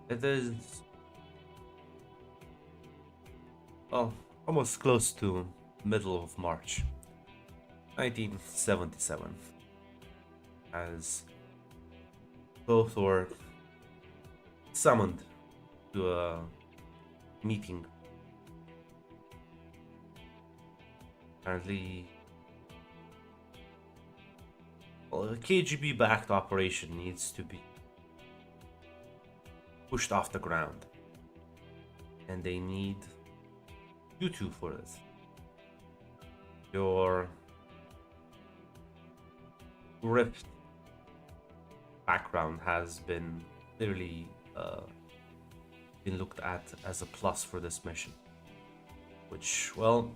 It is, well, almost close to middle of March 1977, as both were summoned to a meeting. Apparently, well, a KGB-backed operation needs to be pushed off the ground, and they need you two for this. Your Rift background has been clearly been looked at as a plus for this mission, which, well,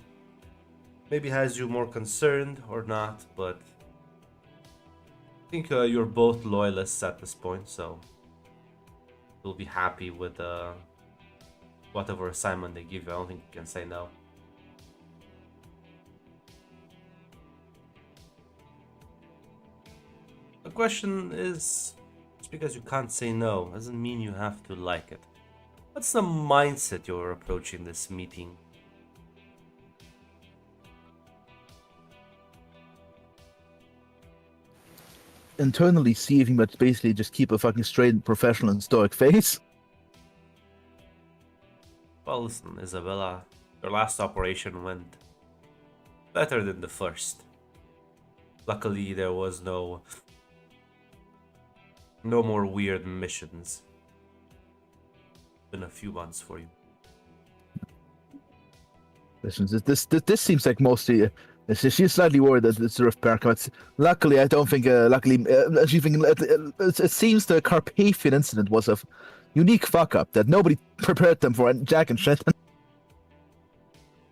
maybe has you more concerned or not, but I think you're both loyalists at this point, so you'll be happy with whatever assignment they give you. I don't think you can say no. The question is, just because you can't say no doesn't mean you have to like it. What's the mindset you're approaching this meeting? Internally seething, but basically just keep a fucking straight, professional, and stoic face. Well, listen, Isabella, your last operation went better than the first. Luckily, there was no more weird missions. Been a few months for you. Listen, this seems like mostly. She's slightly worried that it's the Rift Park. Luckily, I don't think. She think it seems the Carpathian incident was a unique fuck up that nobody prepared them for. And Jack and shit.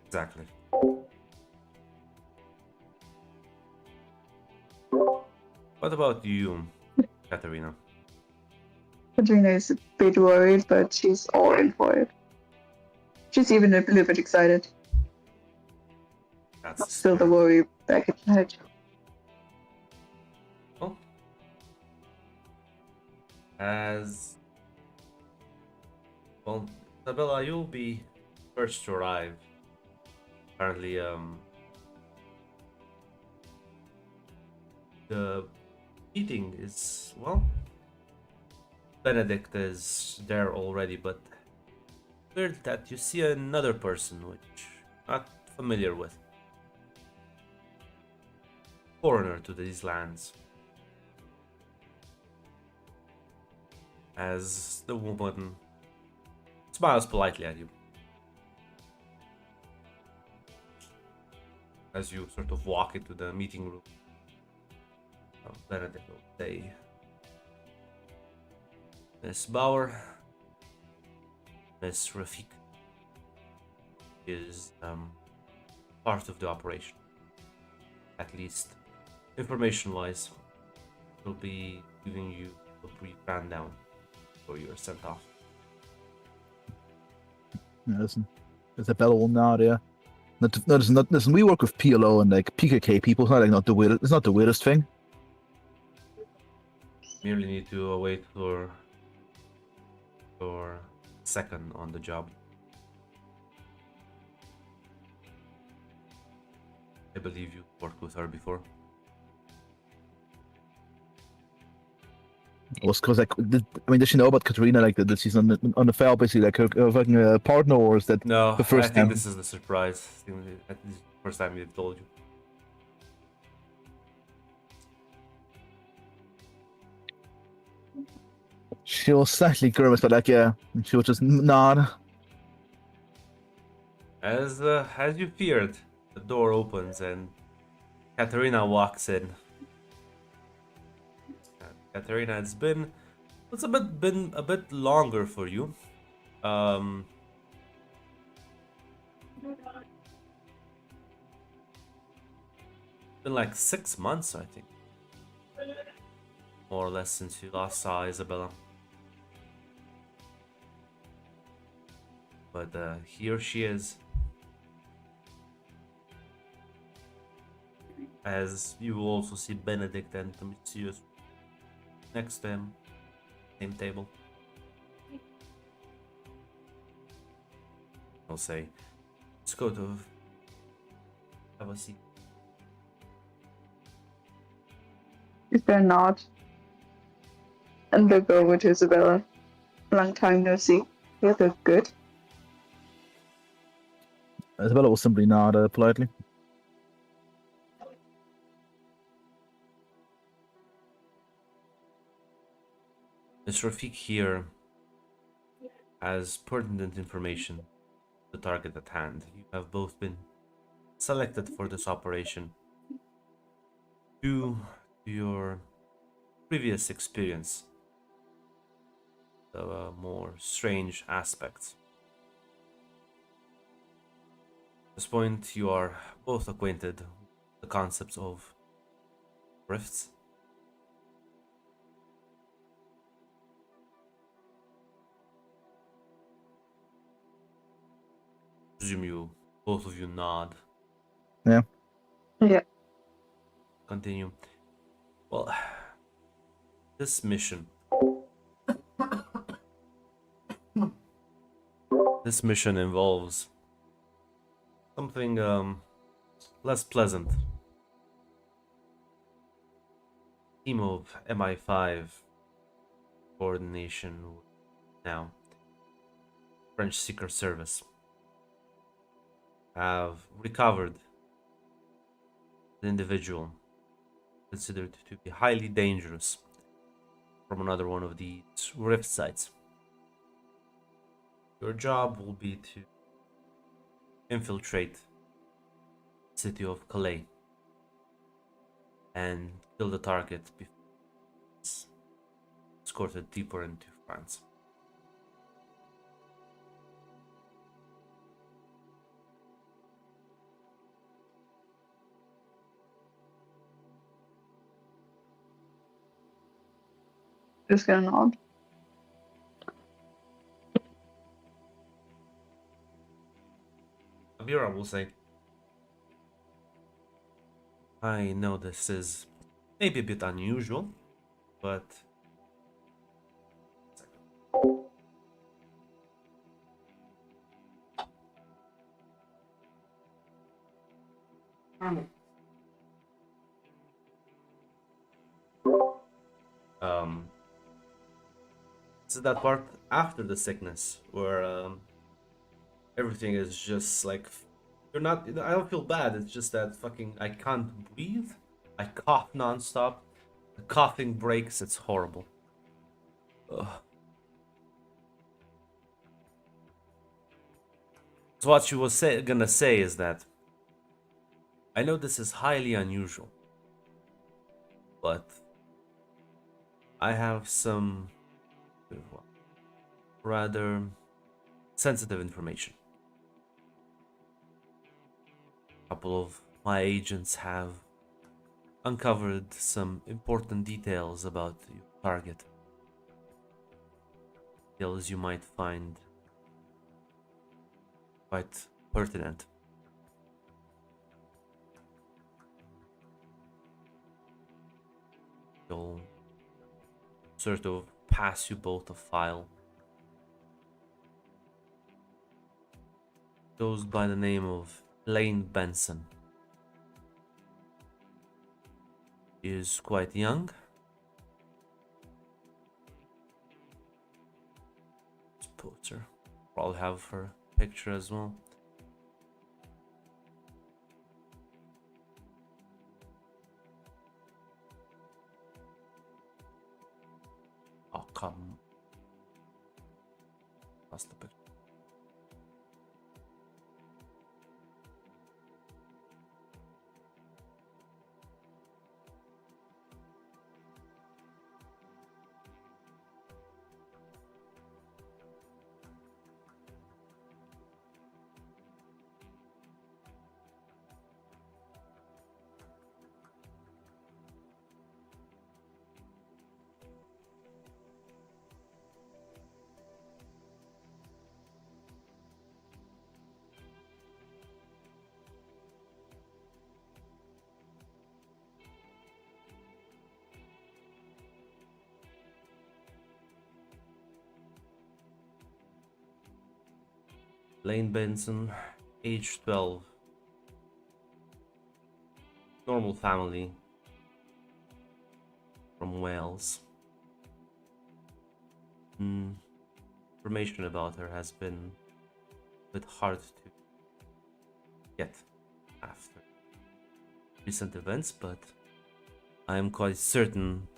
Exactly. What about you, Katerina? Katrina is a bit worried, but she's all in for it. She's even a little bit excited. That's Still the worry back at head. Oh. As well, Isabella, you'll be first to arrive. Apparently, the meeting is, well, Benedict is there already, but weird that you see another person which not familiar with. Foreigner to these lands. As the woman smiles politely at you. As you sort of walk into the meeting room. Benedict will say, Miss Bauer, Miss Rafik is part of the operation. At least information-wise, we'll be giving you a brief rundown before you're sent off. Yeah, listen, Isabella will nod. Yeah. Listen, we work with PLO and like PKK people. It's not like it's not the weirdest thing. Merely need to await for your second on the job. I believe you worked with her before. It was because does she know about Katerina? Like that she's on the file, basically like her fucking partner, or is that No, the first I think time? this is the surprise. I think this is the first time they've told you. She was slightly grimace, but like yeah, she was just nod. As you feared, the door opens and Katerina walks in. Katerina, it's been a bit longer for you. Been like 6 months, I think, more or less, since you last saw Isabella. But here she is. As you will also see Benedict and Domitius next to him, same table. I'll say, let's go to have a seat. Is there not? And look over to Isabella. Long time no see. You look good. Isabella will simply nod politely. Miss Rafik here has pertinent information. The target at hand. You have both been selected for this operation due to your previous experience of more strange aspects. At this point, you are both acquainted with the concepts of rifts. Presume you, both of you nod. Yeah. Yeah. Continue. Well, this mission. This mission involves something less pleasant. Team of MI5 coordination now. French Secret Service have recovered the individual considered to be highly dangerous from another one of these rift sites. Your job will be to infiltrate the city of Calais and kill the target before it's escorted deeper into France. Just gonna nod. Abira will say, I know this is maybe a bit unusual, but um, this is that part after the sickness where everything is just like you're not. I don't feel bad. It's just that fucking I can't breathe. I cough nonstop. The coughing breaks. It's horrible. Ugh. So what she was gonna say is that I know this is highly unusual, but I have some rather sensitive information. A couple of my agents have uncovered some important details about your target. Details you might find quite pertinent. They'll sort of pass you both a file. Goes by the name of Lane Benson. She is quite young. Let's put her. Probably have her picture as well. Oh, come. That's the picture. Lane Benson, age 12. Normal family from Wales. Information about her has been a bit hard to get after recent events, but I am quite certain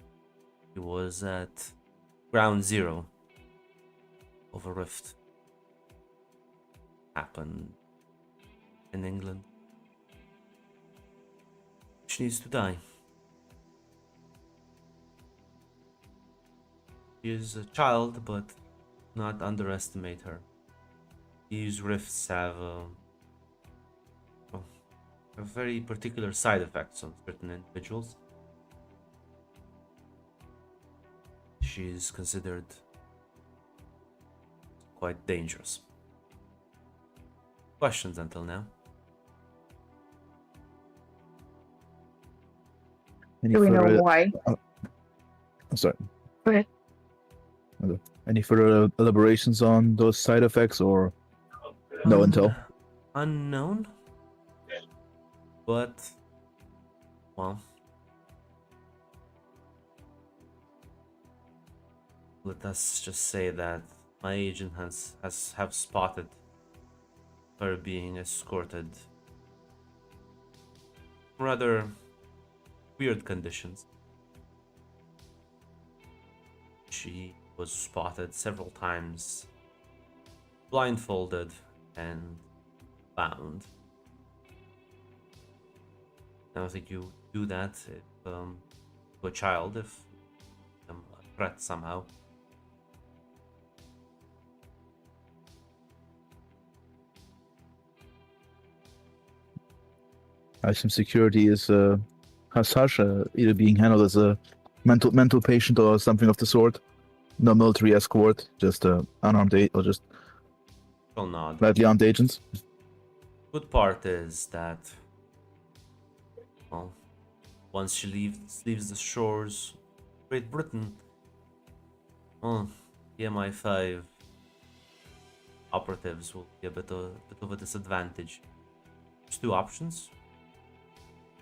he was at ground zero of a rift happened in England, which needs to die. She is a child, but not underestimate her. These rifts have very particular side effects on certain individuals. She is considered quite dangerous. Questions until now? Any Do we know further? why? I'm sorry. Go ahead. Any further elaborations on those side effects, or no intel? Unknown. But, well, let us just say that my agent have spotted her being escorted rather weird conditions. She was spotted several times blindfolded and bound. I don't think you do that if, to a child if a threat somehow. I assume security is as such, either being handled as a mental patient or something of the sort. No military escort, just unarmed or just She'll nod. lightly armed agents. Good part is that, well, once she leaves the shores of Great Britain, well, the MI5 operatives will be a bit of a disadvantage. There's two options.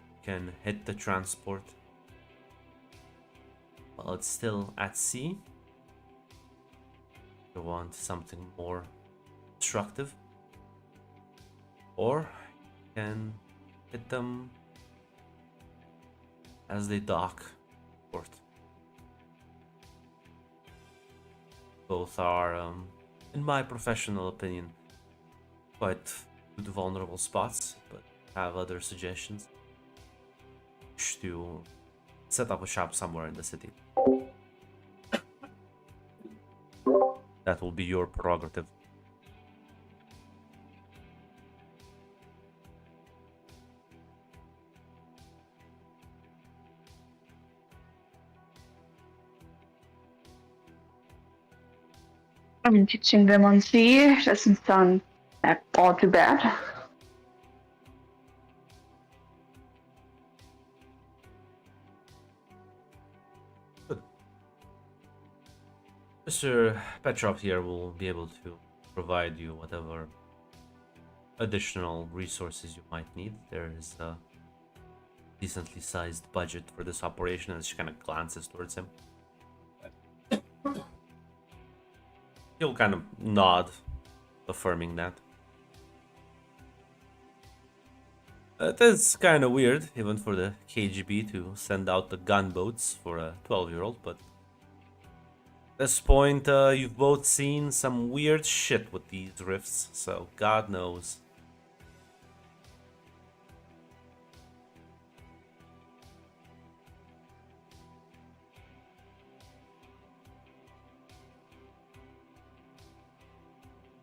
You can hit the transport while it's still at sea. You want something more destructive, or you can hit them as they dock port. Both are, in my professional opinion, quite good vulnerable spots, but have other suggestions. Wish to set up a shop somewhere in the city. That will be your prerogative. I mean, teaching them on sea doesn't sound all too bad. Mr. Petrov here will be able to provide you whatever additional resources you might need. There is a decently sized budget for this operation, as she kind of glances towards him. He'll kind of nod, affirming that. It is kind of weird, even for the KGB to send out the gunboats for a 12-year-old, but at this point, you've both seen some weird shit with these rifts, so God knows.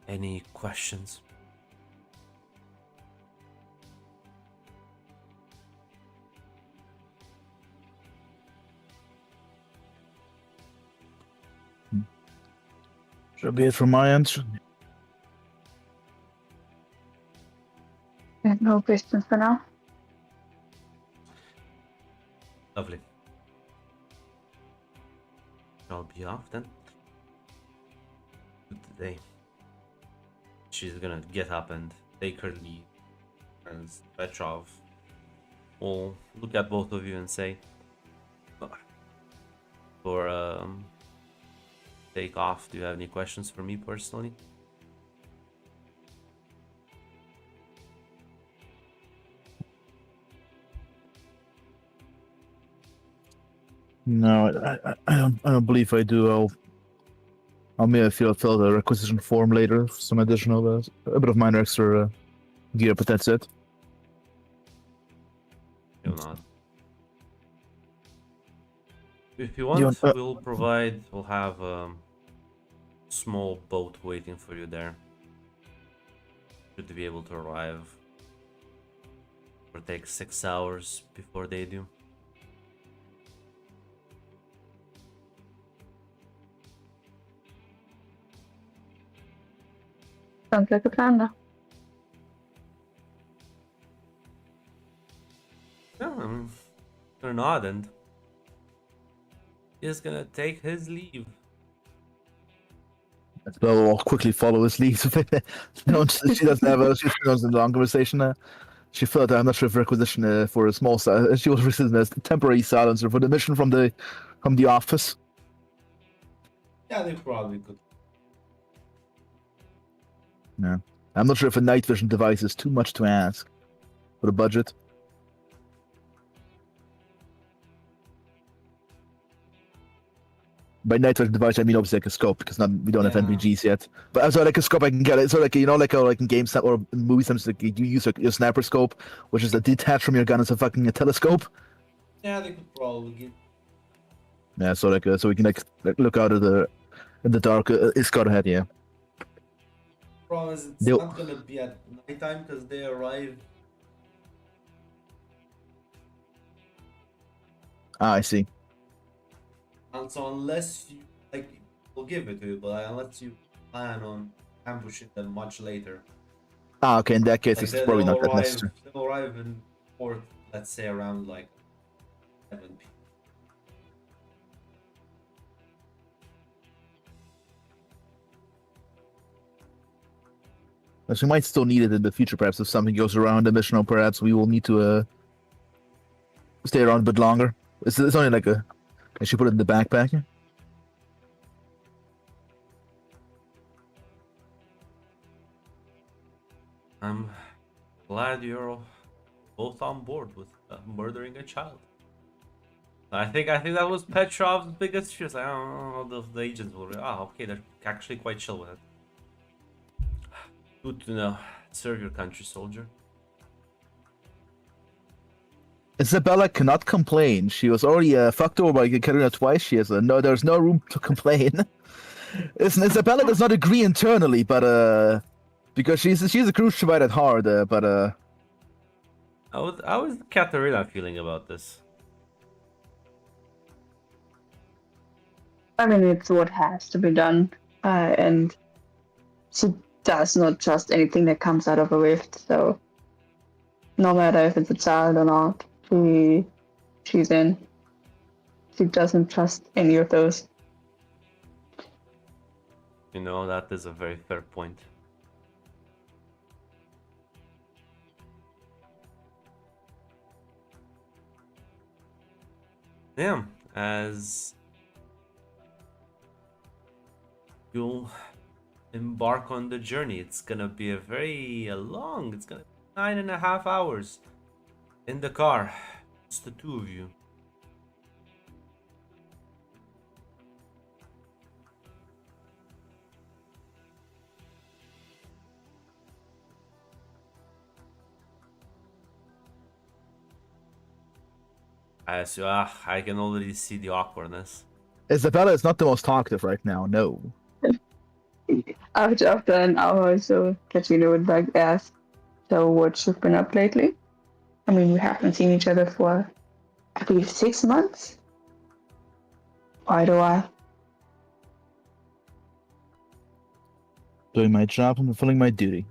Any questions? Should be it from my end. No questions for now. Lovely. I'll be off then. Good day. she's gonna get up and take her leave. And Petrov will look at both of you and say, for take off, do you have any questions for me personally? No, I don't believe I do. I'll maybe fill the requisition form later. Some additional, a bit of minor extra gear, but that's it. You'll not. If you want, we'll have a small boat waiting for you there. Should be able to arrive. Or take 6 hours before they do. Sounds like a plan now. Yeah, I'm gonna nod and he's gonna take his leave. Well, I'll quickly follow his lead. No, she doesn't have a. She knows in the long conversation. She felt I'm not sure if requisition for a small. She was receiving a temporary silencer for the mission from the office. Yeah, they probably could. Yeah, I'm not sure if a night vision device is too much to ask for the budget. By night vision device, I mean obviously like a scope because we don't have NVGs yet. But also like a scope I can get it. So like like how like in games or in movies, sometimes like you use your sniper scope, which is detached from your gun as a fucking telescope. Yeah, they could probably get. Yeah, so like so we can like look out of in the dark. It's got ahead, yeah. Problem is, it's not gonna be at nighttime because they arrive. I see. And so unless you we'll give it to you, but unless you plan on ambushing them much later. Okay, in that case, it's probably not that necessary. They'll arrive in port, let's say around 7 p.m. But we might still need it in the future, perhaps if something goes around the mission, or perhaps we will need to stay around a bit longer. It's only like a. I should put it in the backpack. I'm glad you're both on board with murdering a child. I think that was Petrov's biggest fear. I don't know the agents will. Okay, they're actually quite chill with it. Good to know. Serve your country, soldier. Isabella cannot complain. She was already fucked over by Katerina twice. She has there's no room to complain. Isabella does not agree internally, but because she's a cruise ship at heart, but How is Katerina feeling about this? I mean, it's what has to be done, and she does not trust anything that comes out of a rift. So, no matter if it's a child or not, she's in. She doesn't trust any of those. You know, that is a very fair point. Yeah, as you'll embark on the journey, it's gonna be a very long, it's gonna be 9.5 hours in the car, just the two of you. I can already see the awkwardness. Isabella is not the most talkative right now. No. After an hour or so, Katrina would ask, so what you've been up lately? I mean, we haven't seen each other for, I believe, 6 months. Why do I? Doing my job and fulfilling my duty.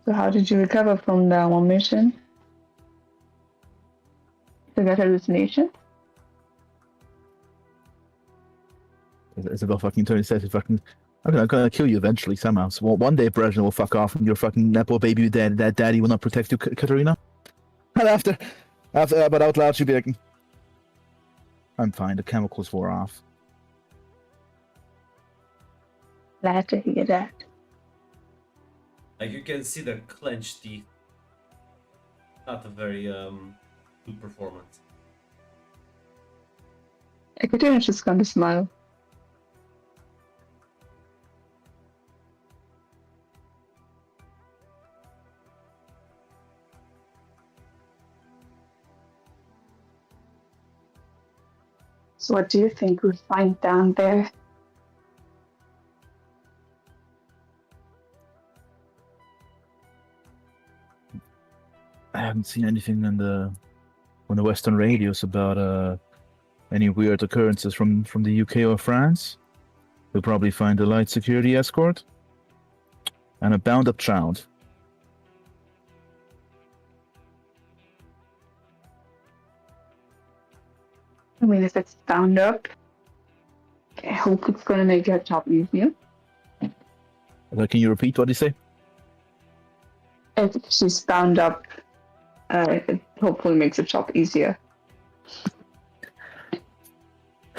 So how did you recover from that one mission? To get hallucination? Isabel fucking Tony says, "Fucking, I'm gonna kill you eventually somehow. So one day Brezhnev will fuck off, and your fucking nepo baby daddy will not protect you, Katerina." And but out loud, she'll be like, "I'm fine. The chemicals wore off." Glad to hear that. Like you can see the clenched teeth. Not a very good performance. Ekaterina's just going to smile. So what do you think we'll find down there? I haven't seen anything on the Western radios about any weird occurrences from the UK or France. We'll probably find a light security escort and a bound-up child. I mean, if it's bound up, I hope it's going to make your job easier. Can you repeat what you say? If she's bound up, it hopefully makes the job easier.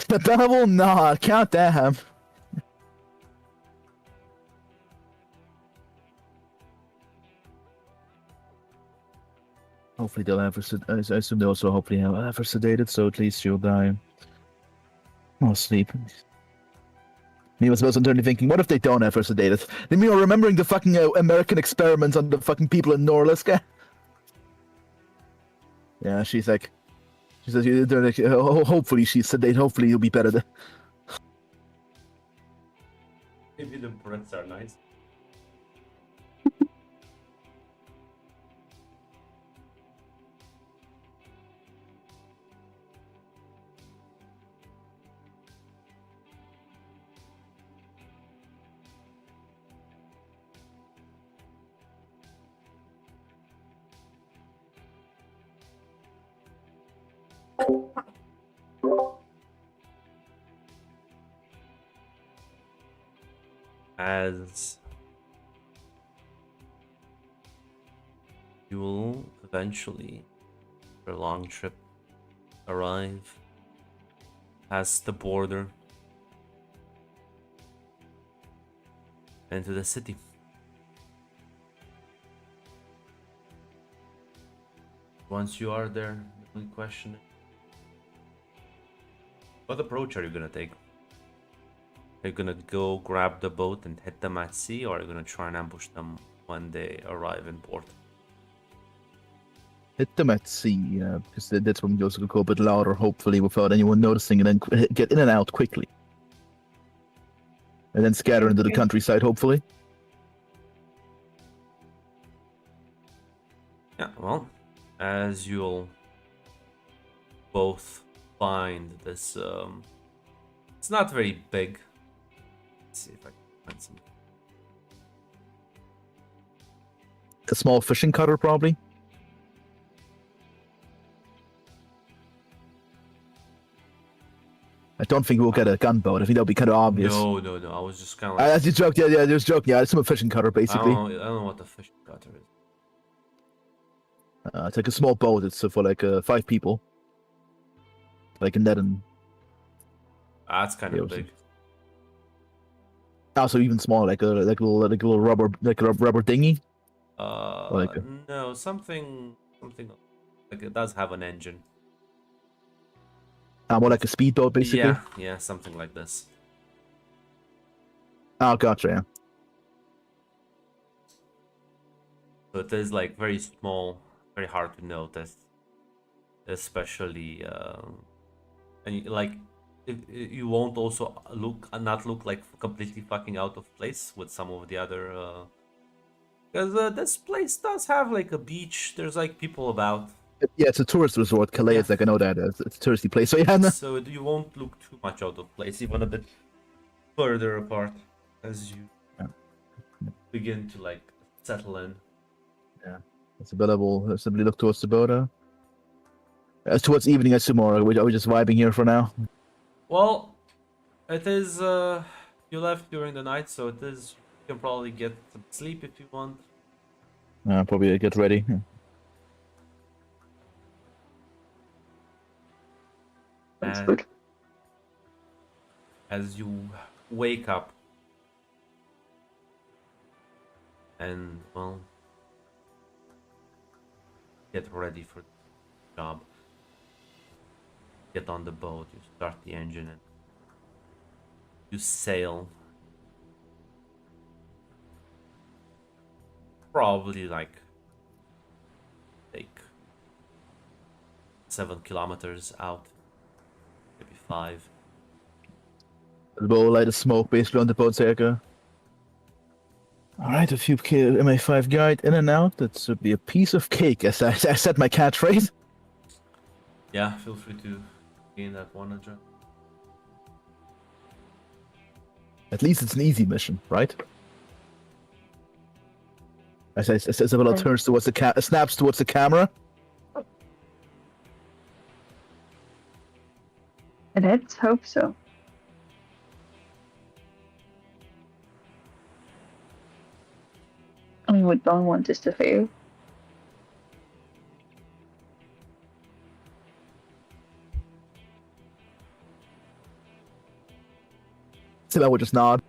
The devil not. Count damn. Hopefully they'll have her. I assume they also hopefully have her sedated, so at least she'll die. Oh, sleep. Me was suddenly thinking, what if they don't have her sedated? Then me remembering the fucking American experiments on the fucking people in Norlisk. Yeah, she says, they're like, hopefully she's sedated. Hopefully you'll be better. Maybe the breaths are nice. As you will eventually, for a long trip, arrive past the border into the city. Once you are there, the only question is, what approach are you gonna take? Are you gonna go grab the boat and hit them at sea, or are you gonna try and ambush them when they arrive in port? Hit them at sea, because that's when we also go a bit louder, hopefully, without anyone noticing, and then get in and out quickly. And then scatter into the countryside, hopefully. Yeah, well, as you'll both find this, it's not very big. Let's see if I can find some. A small fishing cutter, probably. I don't think we'll get a gunboat. I think that'll be kind of obvious. No. I was just kind of like. As you joked, yeah, just joking. Yeah, it's a fishing cutter, basically. I don't know what the fishing cutter is. It's like a small boat. It's for like 5 people. Like a net and. That's kind of big. Also, even smaller, like a little rubber dinghy. No, something like it does have an engine. More like a speedboat, basically. Yeah, something like this. Oh, gotcha. Yeah. So it is like very small, very hard to notice, especially and like you won't also not look like completely fucking out of place with some of the other because this place does have like a beach. There's like people about. Yeah, it's a tourist resort. Calais, it's like I know that it's a touristy place. So yeah, so you won't look too much out of place, even a bit further apart as you begin to like settle in. Yeah, it's available. Simply look towards the boat. Towards evening, I assume, or are we just vibing here for now? Well, It is, you left during the night, so it is, you can probably get some sleep if you want. Probably get ready. That's And good. as you wake up and, well, get ready for the job, get on the boat, you start the engine, and you sail. Probably like take 7 kilometers out, maybe 5. The bowl light of smoke basically on the boat circle. Alright, a few MA5 guide in and out. That should be a piece of cake, as I said my catchphrase. Yeah, feel free to gain that one address. At least it's an easy mission, right? As Isabella Um, turns towards the snaps towards the camera. Let's hope so. We don't want this to fail. Isabella would just nod.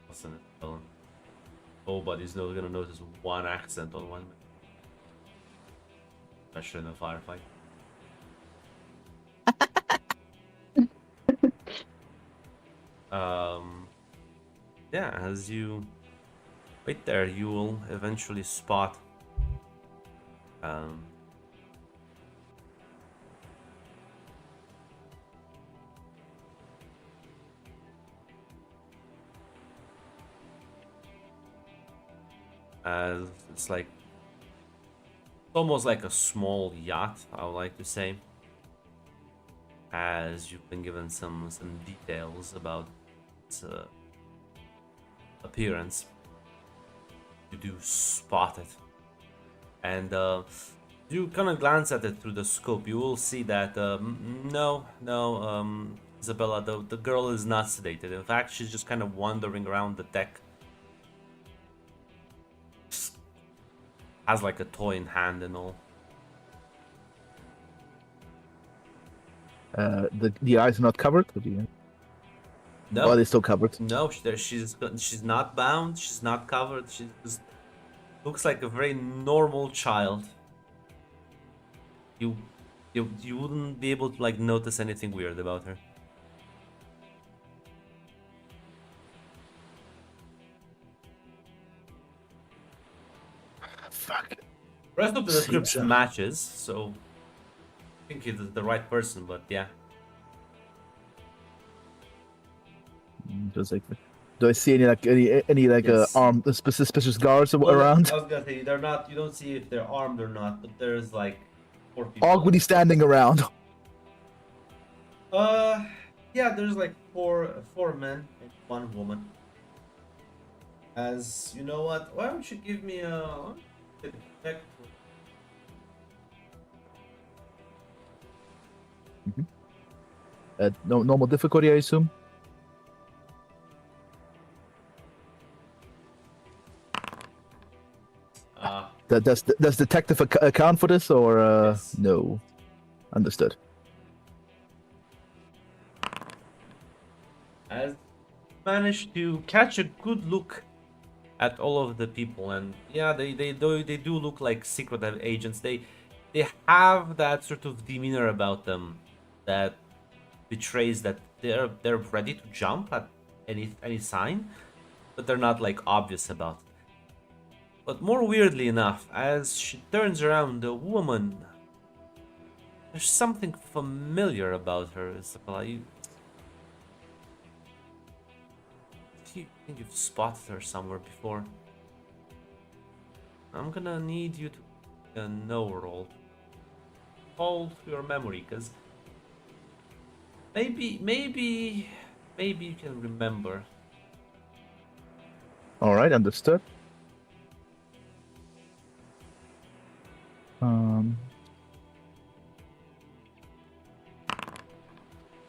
Listen, Ellen. Nobody's not gonna notice one accent on one, especially in a firefight. Yeah, as you wait there, you will eventually spot um, as it's like almost like a small yacht, I would like to say, as you've been given some details about its appearance. You do spot it, and you kind of glance at it through the scope. You will see that no, Isabella, the girl is not sedated. In fact, she's just kind of wandering around the deck. Has like a toy in hand and all. The eyes are not covered. No, Oh, they're still covered. no, she's not bound. She's not covered. She just looks like a very normal child. You, you wouldn't be able to like notice anything weird about her. Fuck. The rest of the Seems description so. matches, so I think he's the right person. But yeah, Just like, do I see any like Yes. armed suspicious guards well, around? I was gonna say they're not. You don't see if they're armed or not, but there's like 4 people. Awkwardly standing around. Yeah, there's like four men and 1 woman. As you know what? Why don't you give me a check? No normal difficulty, I assume. Does detective account for this or Yes. no? Understood. As managed to catch a good look at all of the people, and yeah, they do look like secret agents. They have that sort of demeanor about them that betrays that they're ready to jump at any sign, but they're not like obvious about it. But more weirdly enough, as she turns around, the woman, there's something familiar about her, Isabella. You think you've spotted her somewhere before? I'm gonna need you to know roll. Hold your memory, cause maybe you can remember. All right, understood.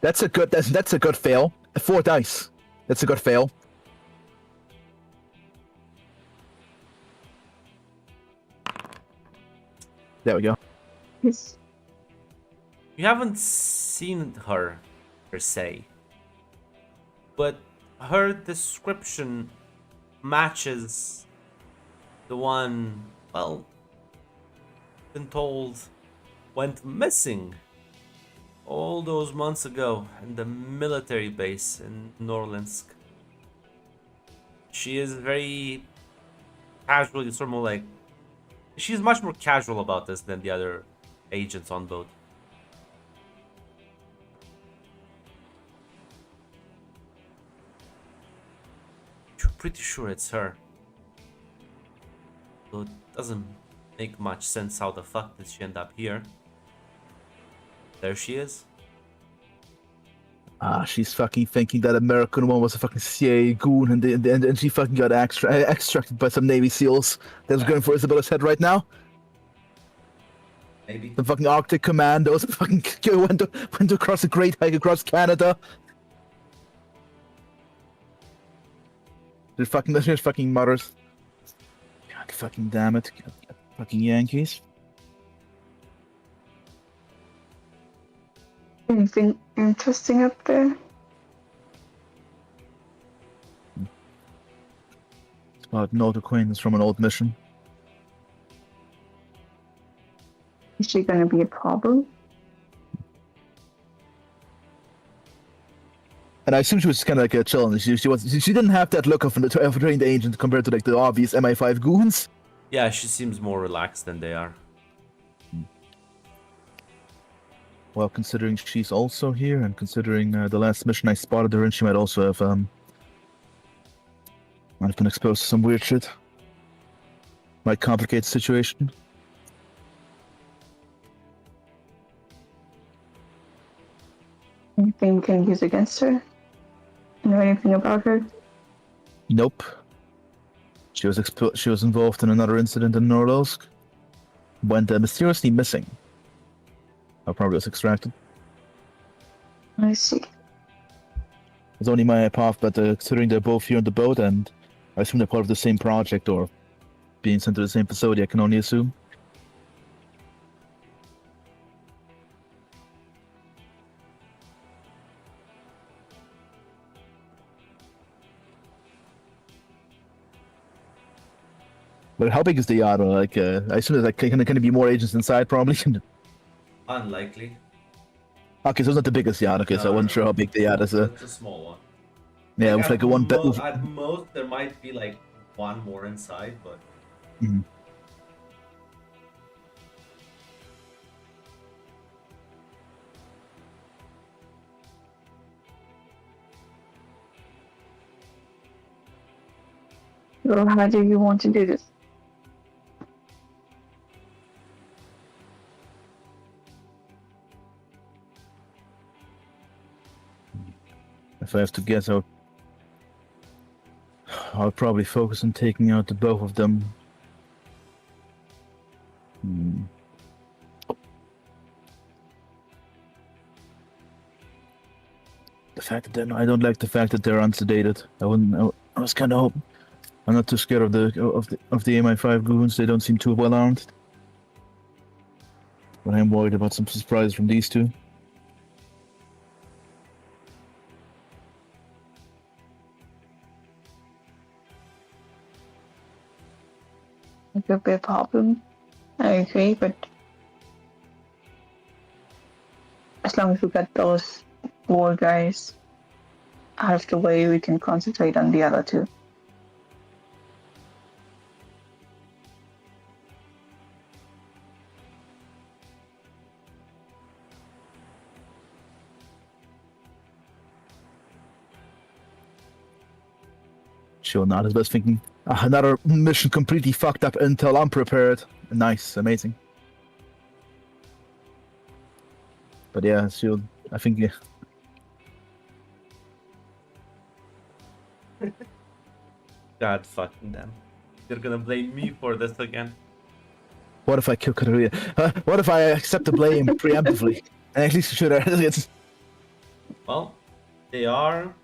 That's a good fail. 4 dice. That's a good fail. There we go. Yes. You haven't seen her, per se, but her description matches the one, well, been told went missing all those months ago in the military base in Norlinsk. She is very casually, sort of like, she's much more casual about this than the other agents on boat. You're pretty sure it's her. Though it doesn't make much sense how the fuck did she end up here. There she is. She's fucking thinking that American one was a fucking CIA goon, and she fucking got extracted by some Navy SEALs that's going for Isabella's head right now. Maybe. The fucking Arctic Commandos fucking went across the Great Hike across Canada. They're fucking mothers. God fucking damn it. Fucking Yankees. Anything interesting up there? It's about an old acquaintance from an old mission. Is she gonna be a problem? And I assume she was kind of like a chill. She didn't have that look of a trained agent compared to like the obvious MI5 goons. Yeah, she seems more relaxed than they are. Well, considering she's also here, and considering the last mission I spotted her in, she might also have might have been exposed to some weird shit. Might complicate the situation. Anything we can use against her? Know anything about her? Nope. She was involved in another incident in Norlosk. Went mysteriously missing. Or probably was extracted. I see. It's only my path, but considering they're both here on the boat, and I assume they're part of the same project or being sent to the same facility, I can only assume. But how big is the yacht? Like, I assume there's like going to be more agents inside, probably. Unlikely. Okay, so it's not the biggest yacht. Okay, so I wasn't sure how big the yacht is. It's a small one. Yeah, with like a one bed. At most, there might be like one more inside, but. Mhm. Well, how do you want to do this? If I have to guess, I'll probably focus on taking out the both of them. The fact that I don't like the fact that they're unsedated. I was kind of. I'm not too scared of the MI5 goons. They don't seem too well armed. But I'm worried about some surprises from these two. It could be a problem. I agree, but as long as we got those 4 guys out of the way, we can concentrate on the other 2. Sure, not his best thinking. Another mission completely fucked up until unprepared. Nice, amazing. But yeah, sure. I think yeah. God fucking damn. You're gonna blame me for this again. What if I kill Katarina? What if I accept the blame preemptively? And at least should I? Well, they are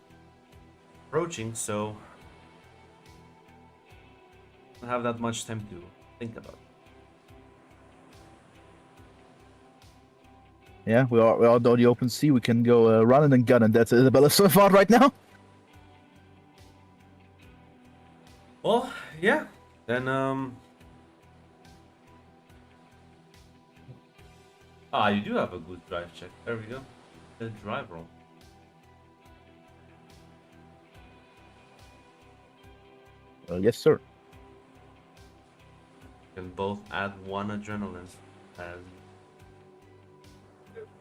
approaching, so I don't have that much time to think about it. Yeah, we are on the open sea. We can go running and gunning. That's Isabella so far right now. Well, yeah. Then you do have a good drive check. There we go. The drive roll. Yes, sir. Can both add 1 adrenaline as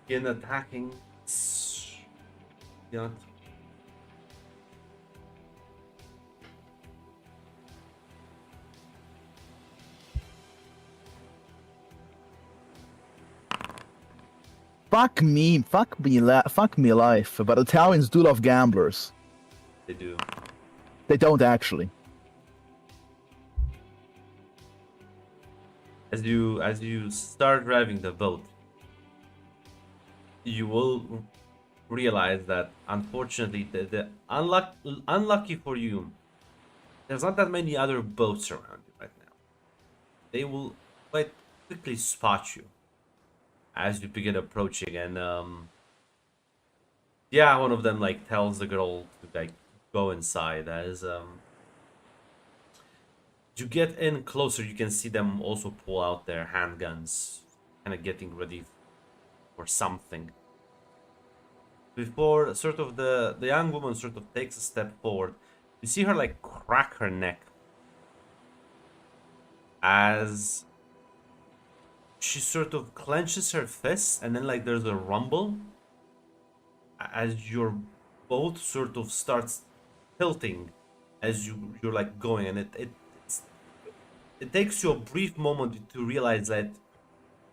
in attacking. Yeah. Fuck me, fuck me life. But Italians do love gamblers. They do. They don't actually. As you start driving the boat, you will realize that unfortunately the unlucky for you, there's not that many other boats around you right now. They will quite quickly spot you as you begin approaching, and yeah, one of them like tells the girl to like go inside. As you get in closer, you can see them also pull out their handguns, kind of getting ready for something. Before sort of the young woman sort of takes a step forward, you see her like crack her neck as she sort of clenches her fists, and then like there's a rumble as your boat sort of starts tilting as you're like going, and it takes you a brief moment to realize that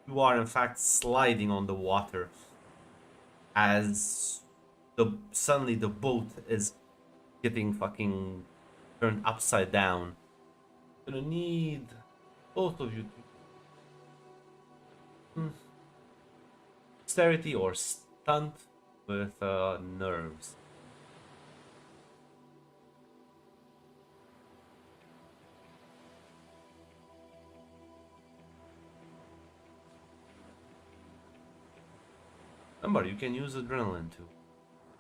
you are in fact sliding on the water as suddenly the boat is getting fucking turned upside down. Gonna need both of you to dexterity or stunt with nerves. Remember, you can use adrenaline to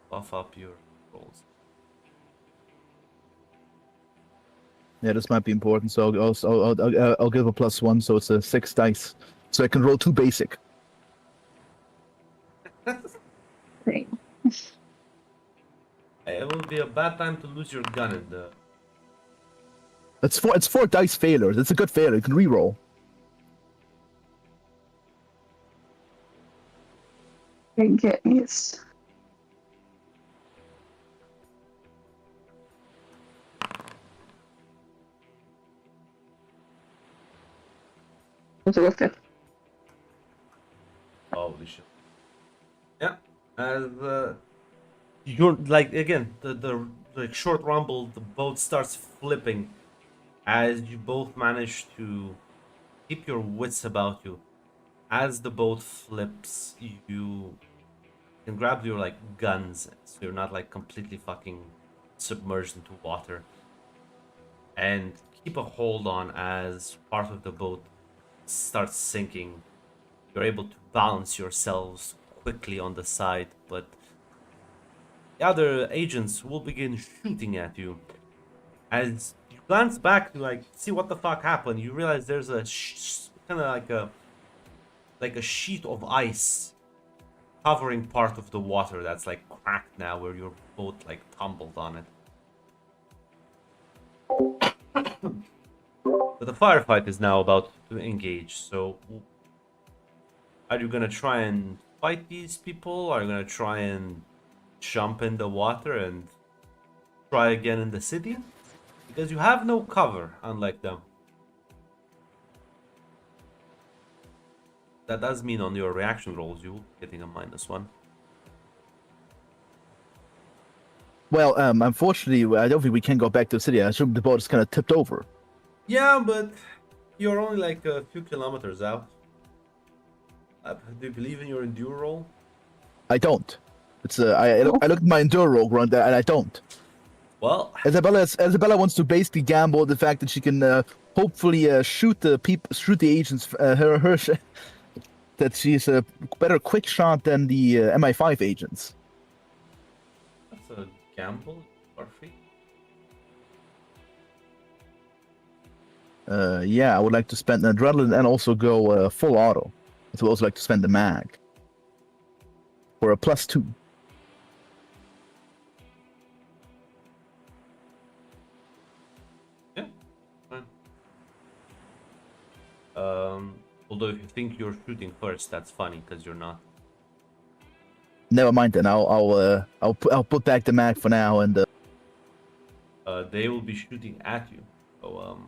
buff up your rolls. Yeah, this might be important. So I'll give a +1, so it's a 6 dice, so I can roll 2 basic. Great. It will be a bad time to lose your gun in the. It's 4 dice failures. It's a good failure. You can re-roll. Yes. Terrific. Holy shit. Yeah, as you're like again the like short rumble, the boat starts flipping as you both manage to keep your wits about you. As the boat flips, you can grab your like guns, so you're not like completely fucking submerged into water, and keep a hold on as part of the boat starts sinking. You're able to balance yourselves quickly on the side, but the other agents will begin shooting at you. As you glance back to like see what the fuck happened, you realize there's a kind of like a sheet of ice covering part of the water that's like cracked now, where your boat like tumbled on it. But the firefight is now about to engage, so are you gonna try and fight these people? Are you gonna try and jump in the water and try again in the city? Because you have no cover, unlike them. That does mean on your reaction rolls you will be getting a -1. Well, unfortunately, I don't think we can go back to the city. I assume the boat is kind of tipped over. Yeah, but you're only like a few kilometers out. Do you believe in your endure roll? I don't. It's I look at my enduro run and I don't. Well, Isabella wants to basically gamble the fact that she can hopefully shoot the agents. That she's a better quick shot than the MI5 agents. that's a gamble. Perfect. Yeah, I would like to spend an adrenaline and also go full auto. I would also like to spend the mag for a +2. Yeah, fine. Although if you think you're shooting first, that's funny because you're not. Never mind then. I'll put back the mag for now and. They will be shooting at you. So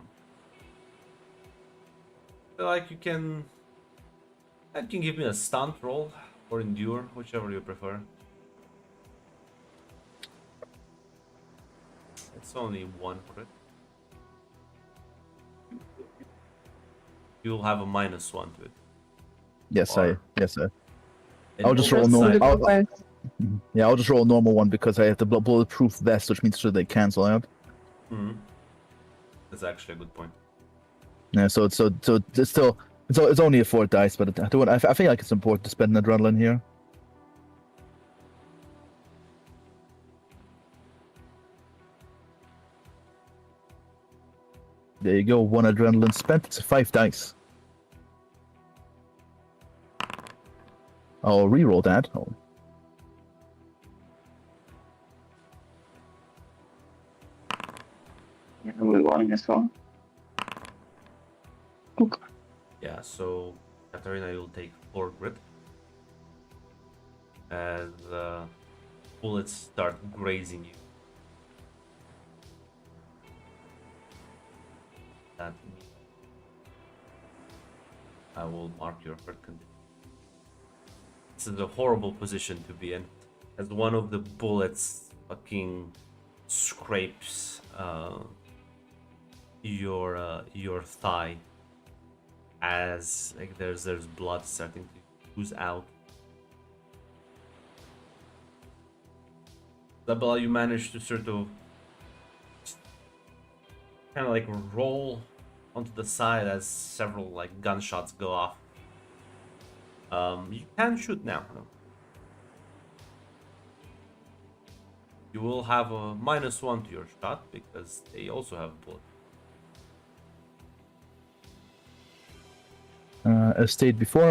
feel like you can give me a stunt roll or endure, whichever you prefer. It's only one crit. You'll have a -1 to it. Yes, Or- yes, And I'll just roll both normal. sides- Yeah, I'll just roll a normal one because I have the bulletproof vest, which means they cancel out. Mhm. That's actually a good point. Yeah, so it's still it's only a 4 dice, but I feel like it's important to spend an adrenaline here. There you go, 1 adrenaline spent. It's 5 dice. I'll re-roll that. Oh. Yeah, we won as well. Okay. Yeah, so Katarina, you'll take 4 grit as bullets start grazing you. That means I will mark your hurt condition. This is a horrible position to be in, as one of the bullets fucking scrapes your thigh, as like there's blood starting to ooze out. Isabella, you manage to sort of kind of like roll onto the side as several like gunshots go off. You can shoot now. You will have a -1 to your shot because they also have bullet. As stated before,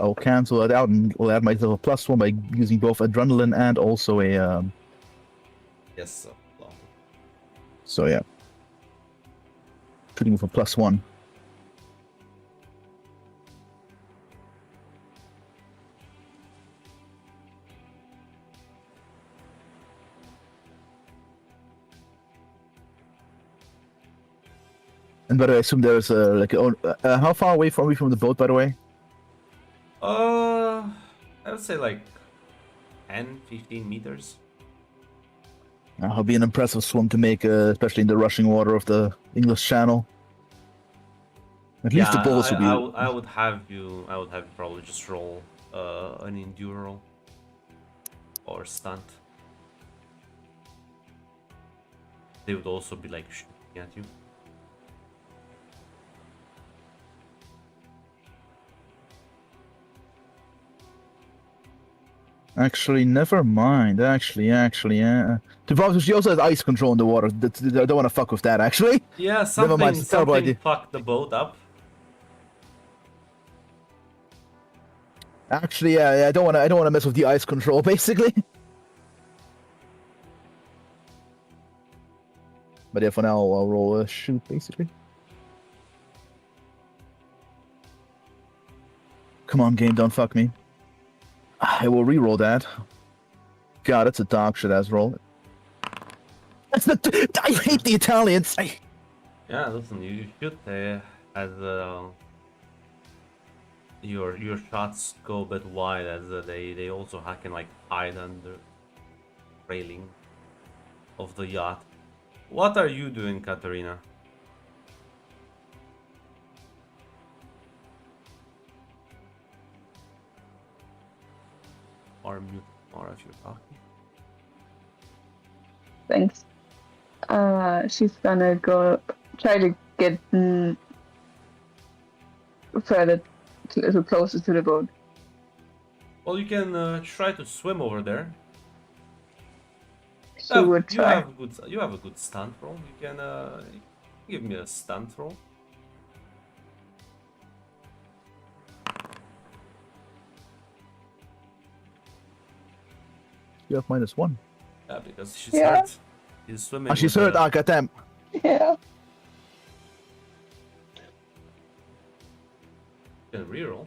I'll cancel it out and will add myself a +1 by using both adrenaline and also a Yes. So yeah, shooting with a +1. And by the way, I assume there's how far away from the boat, by the way? I would say like 10, 15 meters. It'll be an impressive swim to make, especially in the rushing water of the English Channel. At least the bullets will be. I would have you probably just roll an enduro or stunt. They would also be like shooting at you. Actually, never mind. Yeah. To be honest, she also has ice control in the water. I don't want to fuck with that, actually. Yeah, Never mind, it's a terrible something idea. fucked the boat up. Actually, yeah, I don't want to mess with the ice control, basically. But yeah, for now, I'll roll a shoot, basically. Come on, game, don't fuck me. I will re-roll that. God, that's a dog shit ass roll. That's the. I hate the Italians. Yeah, listen, you should as your shots go a bit wide, as they also can like hide under railing of the yacht. What are you doing, Katarina? Are mute Or if you're talking. Thanks. She's gonna go try to get further, a little closer to the boat. Well, you can try to swim over there. She would You try. have a good stunt roll. You can give me a stunt roll. You have -1. Yeah, because she's Yeah. hurt. She's swimming. Oh, she's with hurt. a- Ah, goddamn. Yeah. You can reroll.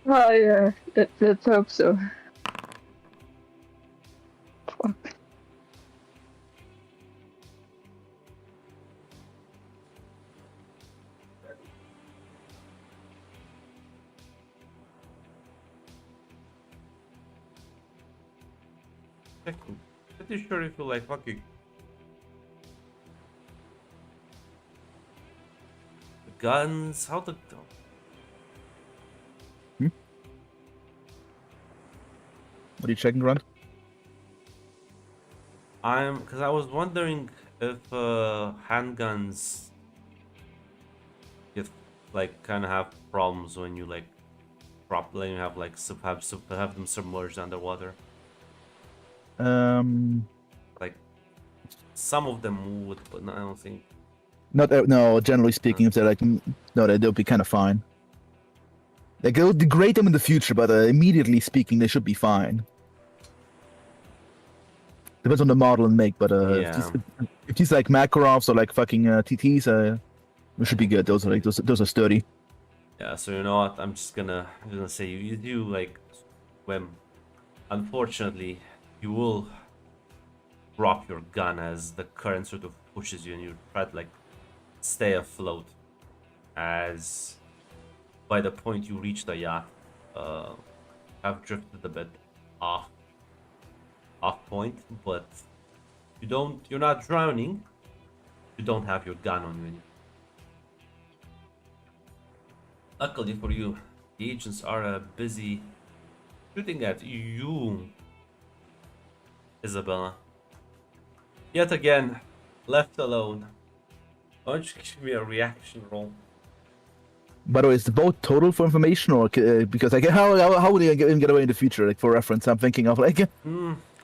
Oh yeah. Let's hope so. Fuck. Checking. Pretty sure if you like fucking. The guns. How the. What are you checking, Grunt? Because I was wondering if handguns get like kind of have problems when you like properly have like have them submerged underwater. Like some of them would, but no, I don't think. Not no. Generally speaking, if they're like no, they'll be kind of fine. Like it'll degrade them in the future, but immediately speaking, they should be fine. Depends on the model and make, but Yeah. if these like Makarovs or like fucking TTs, we should be good. Those are like those are sturdy. Yeah, so you know what? I'm gonna say you like swim. Unfortunately, you will drop your gun as the current sort of pushes you, and you try to like stay afloat. As by the point you reach the yacht, have drifted a bit off point, but you're not drowning. You don't have your gun on you anymore. Luckily for you, the agents are busy shooting at you, Isabella. Yet again, left alone. Why don't you give me a reaction roll? By the way, is the boat total for information, or because like how would you even get away in the future? Like for reference, I'm thinking of like.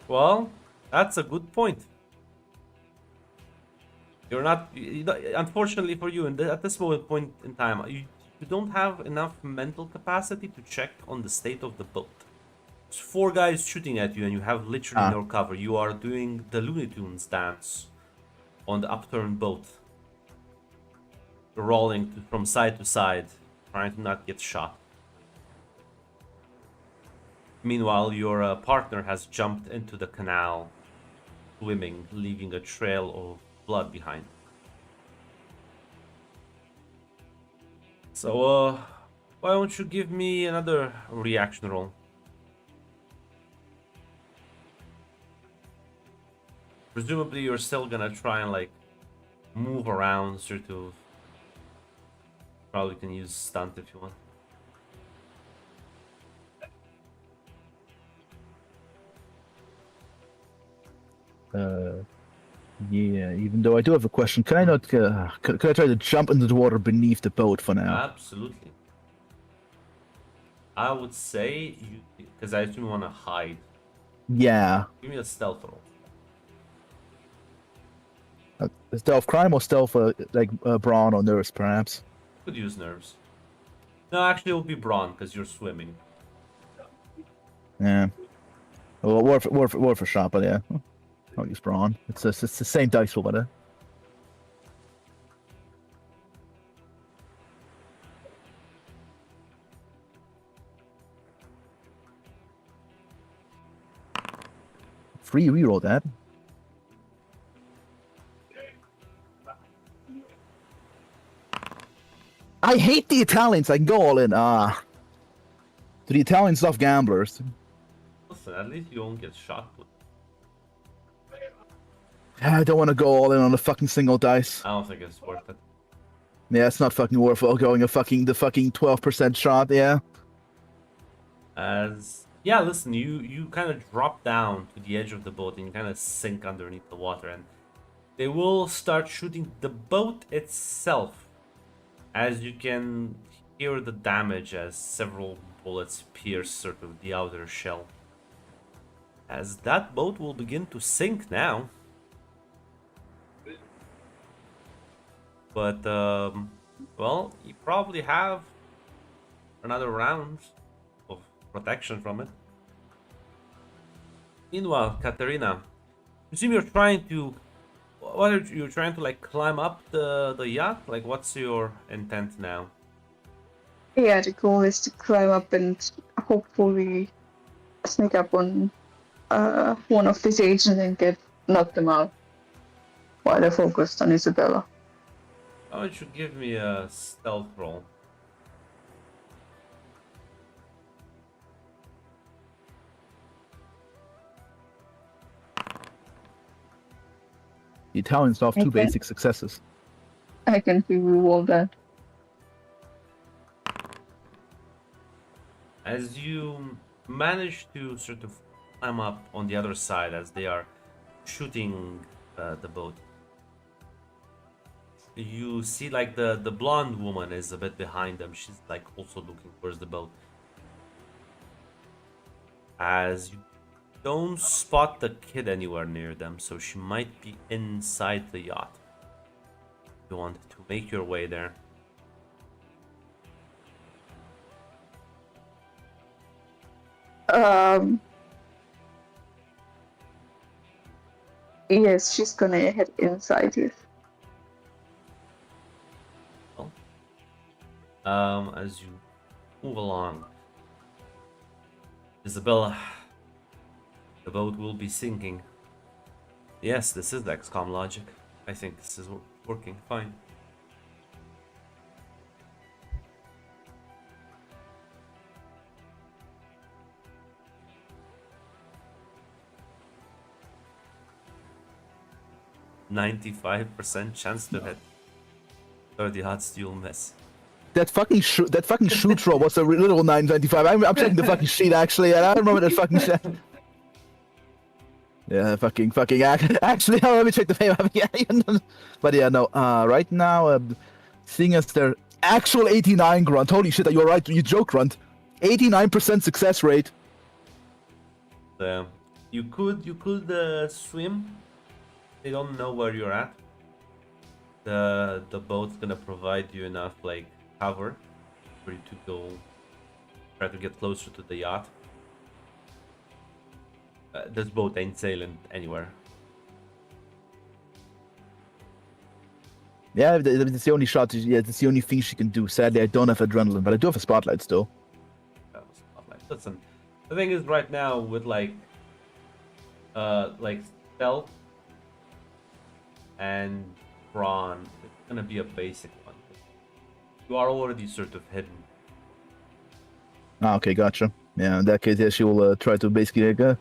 Well, that's a good point. You're not, unfortunately for you, at this point in time, you don't have enough mental capacity to check on the state of the boat. There's 4 guys shooting at you, and you have literally no cover. You are doing the Looney Tunes dance on the upturned boat, rolling from side to side, trying to not get shot. Meanwhile, your partner has jumped into the canal, swimming, leaving a trail of blood behind. So, why don't you give me another reaction roll? Presumably, you're still gonna try and like move around, sort of. Probably can use stunt if you want. Yeah, even though I do have a question, can I not? Could I try to jump into the water beneath the boat for now? Absolutely. I would say you, because I assume you want to hide. Yeah. Give me a stealth roll. Stealth crime or stealth brawn or nerves, perhaps? Could use nerves. No, actually, it will be brawn because you're swimming. Yeah. Well, worth a shot, but yeah. I'll use brawn. It's the same dice roll, but free reroll that. I hate the Italians. I can go all in. So the Italians love gamblers. Listen, at least you won't get shot. I don't want to go all in on a fucking single dice. I don't think it's worth it. Yeah, it's not fucking worth it. Going the fucking 12% shot. Yeah. As yeah, listen, you kind of drop down to the edge of the boat and you kind of sink underneath the water, and they will start shooting the boat itself, as you can hear the damage as several bullets pierce sort of the outer shell. As that boat will begin to sink now. But well, you probably have another round of protection from it. Meanwhile, Katerina, you seem you're trying to. What are you trying to like climb up the yacht? Like, what's your intent now? Yeah, the goal is to climb up and hopefully sneak up on one of these agents and knock them out while they're focused on Isabella. Why don't you give me a stealth roll? The Italians have two Okay. basic successes. I can re-roll that. As you manage to sort of climb up on the other side as they are shooting the boat, you see like the blonde woman is a bit behind them. She's like also looking towards the boat. As you don't spot the kid anywhere near them, so she might be inside the yacht. You want to make your way there. Yes, she's gonna head inside here. As you move along, Isabella, the boat will be sinking. Yes, this is XCOM logic. I think this is working fine. "95% chance to hit. 30 odds you'll miss." That fucking shoot roll was a little 995. I'm checking the fucking sheet actually, and I remember that fucking shit. Yeah, actually, let me check the payment. Yeah, but yeah, no. Right now, seeing as their actual 89 grunt. Holy shit, you're right. You joke grunt. 89% success rate. You could swim. They don't know where you're at. The boat's gonna provide you enough like cover for you to go try to get closer to the yacht. This boat ain't sailing anywhere. Yeah, it's the only shot. Yeah, it's the only thing she can do. Sadly, I don't have adrenaline, but I do have a spotlight still. That was not like, listen, the thing is right now with like stealth and brawn, it's gonna be a basic one. You are already sort of hidden. Ah, okay, gotcha. Yeah, in that case, yeah, she will try to basically like,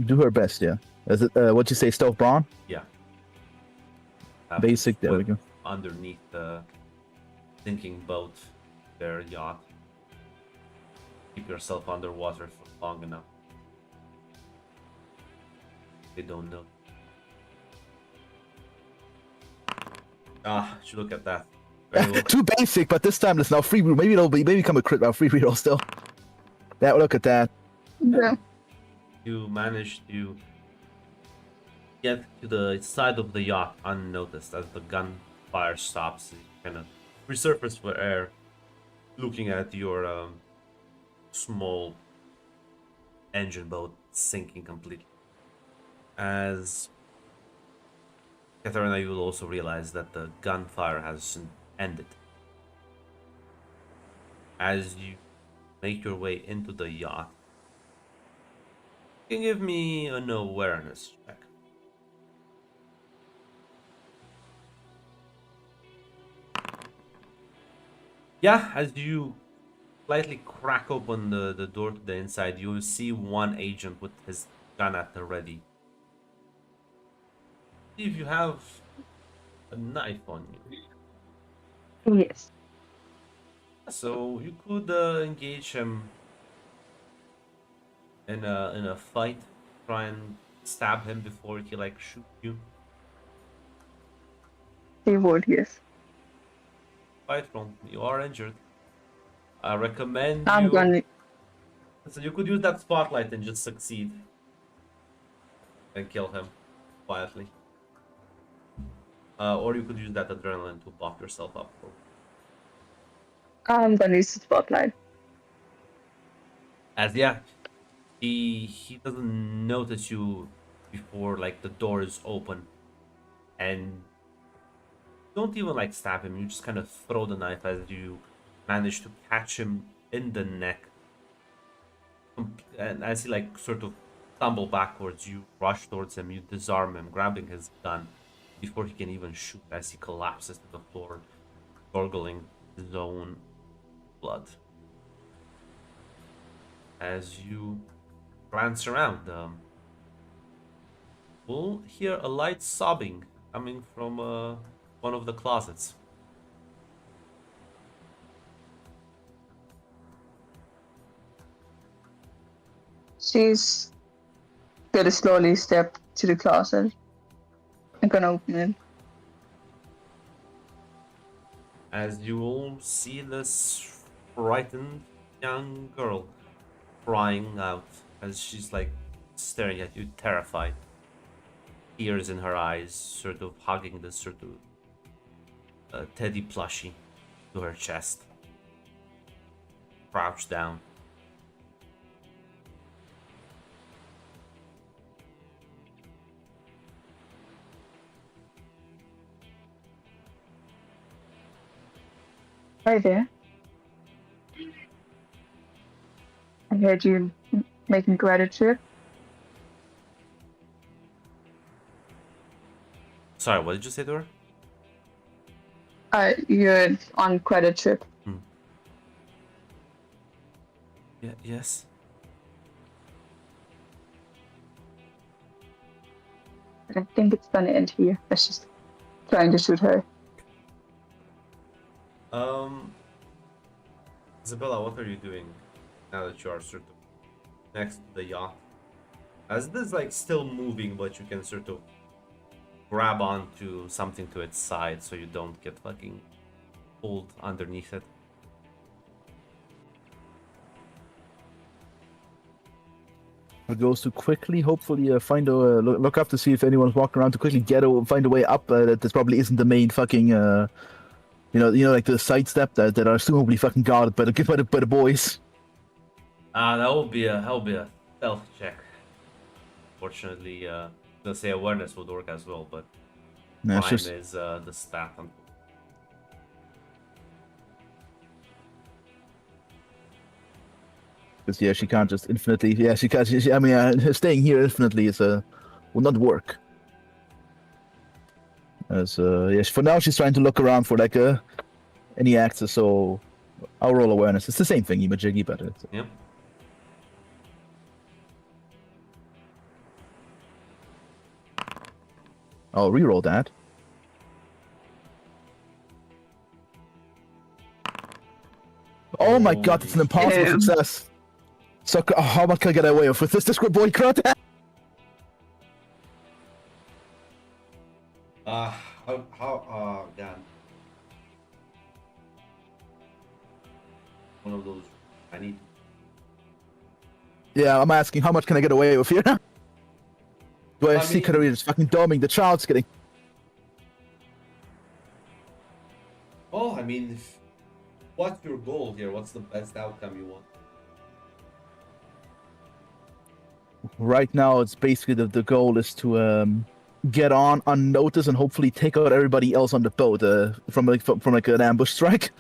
do her best. Yeah, is it what you say, stealth brawn? Yeah. Basic. There we go. Underneath the sinking boat, their yacht. Keep yourself underwater for long enough. They don't know. Ah, should look at that. Very well. Too basic, but this time it's now free reroll. Maybe become a crit round free reroll still. Yeah, look at that. Yeah. You managed to get to the side of the yacht unnoticed as the gunfire stops. You kind of resurface for air, looking at your small engine boat sinking completely. As Katharina, you will also realize that the gunfire has ended. As you make your way into the yacht, you can give me an awareness check. Yeah, as you slightly crack open the door to the inside, you will see one agent with his gun at the ready. See if you have a knife on you. Yes. So you could engage him in a fight, try and stab him before he like shoot you. He would, yes. Fight roll. You are injured. I recommend I'm you. gonna. So you could use that spotlight and just succeed and kill him quietly. Or you could use that adrenaline to buff yourself up. I'm gonna use the spotlight. As yeah, he doesn't notice you before like the door is open, and don't even like stab him. You just kind of throw the knife as you manage to catch him in the neck. And as he like sort of stumble backwards, you rush towards him. You disarm him, grabbing his gun before he can even shoot. As he collapses to the floor, gargling his own blood. As you glance around, we'll hear a light sobbing coming from one of the closets. She's gonna slowly step to the closet. I'm gonna open it. As you all see this frightened young girl crying out as she's like staring at you, terrified. Tears in her eyes, sort of hugging this sort of teddy plushie to her chest. Crouched down. Right there. I heard you making gratitude. Sorry, what did you say to her? You're on credit trip. Yeah, yes. I think it's gonna end here. Let's just trying to shoot her. Isabella, what are you doing now that you are sort of next to the yacht? As this is like still moving, but you can sort of grab onto something to its side so you don't get fucking pulled underneath it. It goes to quickly, hopefully, find a look up to see if anyone's walking around to quickly find a way up. That probably isn't the main fucking, like the sidestep that are presumably fucking guarded by the boys. That will be a stealth check. Fortunately, let's say awareness would work as well, but Yeah, crime just is the stat. because yeah, she can't just infinitely. Yeah, she can't. I mean, staying here infinitely is will not work. As yes, for now she's trying to look around for like any access. So I'll roll awareness. It's the same thing, Imajiggy, but it's, Yep. I'll re-roll that. Oh my god, it's an impossible Damn. success. So how much can I get away with this good boy crud? God. One of those. I need. Yeah, I'm asking how much can I get away with here? Do I have I secret mean- readers fucking doming the child's getting? Oh, I mean, what's your goal here? What's the best outcome you want? Right now, it's basically the goal is to get on unnoticed and hopefully take out everybody else on the boat from an ambush strike.